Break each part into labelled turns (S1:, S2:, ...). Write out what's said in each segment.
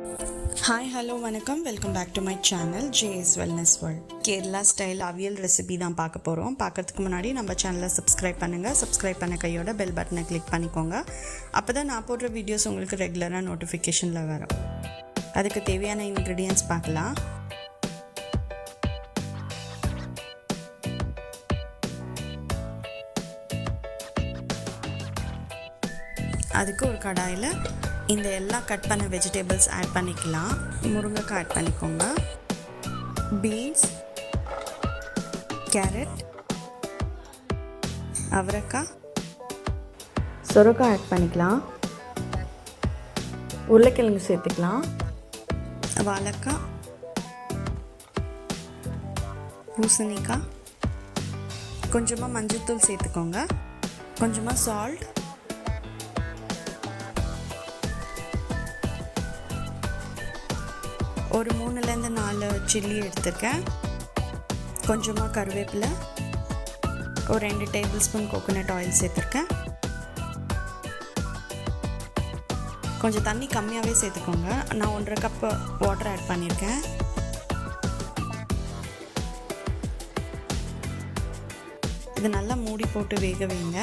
S1: Hi, hello, vanakkam. Welcome back to my channel JS Wellness World. Kerala Style Avial Recipe தான் பார்க்க போகிறோம். பார்க்கறதுக்கு முன்னாடி நம்ம சேனலை சப்ஸ்கிரைப் பண்ணுங்கள். சப்ஸ்கிரைப் பண்ண கையோட பெல் பட்டனை கிளிக் பண்ணிக்கோங்க. அப்போ தான் நான் போடுற வீடியோஸ் உங்களுக்கு ரெகுலராக நோட்டிஃபிகேஷனில் வரும். அதுக்கு தேவையான இன்க்ரீடியன்ட்ஸ் பார்க்கலாம். அதுக்கு ஒரு கடாயில் இந்த எல்லா கட் பண்ண வெஜிடபிள்ஸ் ஆட் பண்ணிக்கலாம். முருங்கைக்காய் ஆட் பண்ணிக்கோங்க, பீன்ஸ், கேரட், அவரைக்காய், சொரக்காய் ஆட் பண்ணிக்கலாம், உருளைக்கிழங்கு சேர்த்துக்கலாம், வாழைக்காய், பூசணிக்காய், கொஞ்சமாக மஞ்சள்தூள் சேர்த்துக்கோங்க, கொஞ்சமாக சால்ட், ஒரு 3-4 சில்லி எடுத்துருக்கேன், கொஞ்சமாக கருவேப்பிலை, ஒரு 2 டேபிள்ஸ்பூன் கோகோனட் ஆயில் சேர்த்துருக்கேன். கொஞ்சம் தண்ணி கம்மியாகவே சேர்த்துக்கோங்க. நான் 1.5 கப் வாட்டர் ஆட் பண்ணியிருக்கேன். இது நல்லா மூடி போட்டு வேக வைங்க.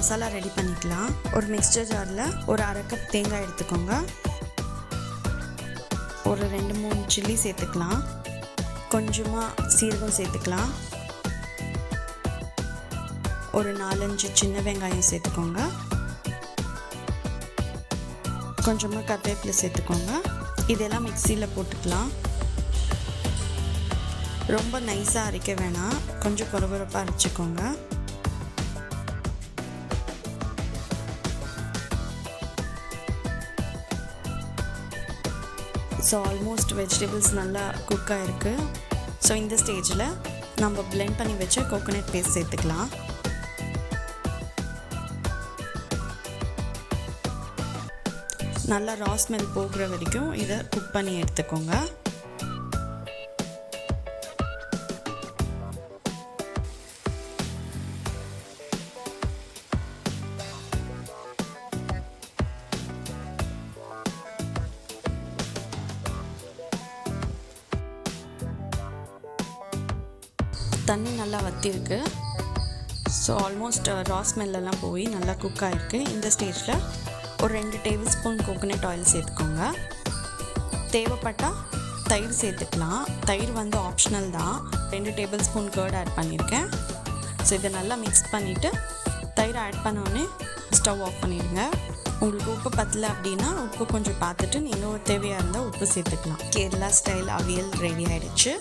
S1: மசாலா ரெடி பண்ணிக்கலாம். ஒரு மிக்சர் ஜாரில் ஒரு 1/2 கப் தேங்காய் எடுத்துக்கோங்க, ஒரு 2-3 சில்லி சேர்த்துக்கலாம், கொஞ்சமாக சீரகம் சேர்த்துக்கலாம், ஒரு 4-5 சின்ன வெங்காயம் சேர்த்துக்கோங்க, கொஞ்சமாக கருவேப்பிலை சேர்த்துக்கோங்க. இதெல்லாம் மிக்சியில் போட்டுக்கலாம். ரொம்ப நைஸாக அரைக்க வேணாம், கொஞ்சம் கொரகொரப்பாக அரைச்சிக்கோங்க. ஸோ ஆல்மோஸ்ட் வெஜிடபிள்ஸ் நல்லா குக் ஆகிருக்கு. ஸோ இந்த ஸ்டேஜில் நம்ம பிளெண்ட் பண்ணி வச்ச கோகோனட் பேஸ்ட் சேர்த்துக்கலாம். நல்லா ரா ஸ்மெல் போகிற வரைக்கும் இதை குக் பண்ணி எடுத்துக்கோங்க. தண்ணி நல்லா வற்றிருக்கு. ஸோ ஆல்மோஸ்ட் ரா ஸ்மெல்லாம் போய் நல்லா குக் ஆகிருக்கு. இந்த ஸ்டேஜில் ஒரு 2 டேபிள்ஸ்பூன் கோகோனட் ஆயில் சேர்த்துக்கோங்க. தேவைப்பட்டால் தயிர் சேர்த்துக்கலாம். தயிர் வந்து ஆப்ஷனல் தான். 2 டேபிள்ஸ்பூன் கர்ட் ஆட் பண்ணியிருக்கேன். ஸோ இதை நல்லா மிக்ஸ் பண்ணிவிட்டு தயிர் ஆட் பண்ணோடனே ஸ்டவ் ஆஃப் பண்ணிடுங்க. உங்களுக்கு உப்பு பத்தலை அப்படின்னா உப்பு கொஞ்சம் பார்த்துட்டு நீங்கள் தேவையாக இருந்தால் உப்பு சேர்த்துக்கலாம். கேரளா ஸ்டைல் அவியல் ரெடி ஆகிடுச்சு.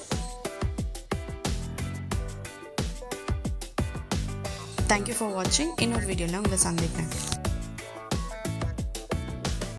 S1: தேங்க்யூ ஃபார் வாட்சிங். இன்னொரு வீடியோவில் உங்களை சந்திப்பேன்.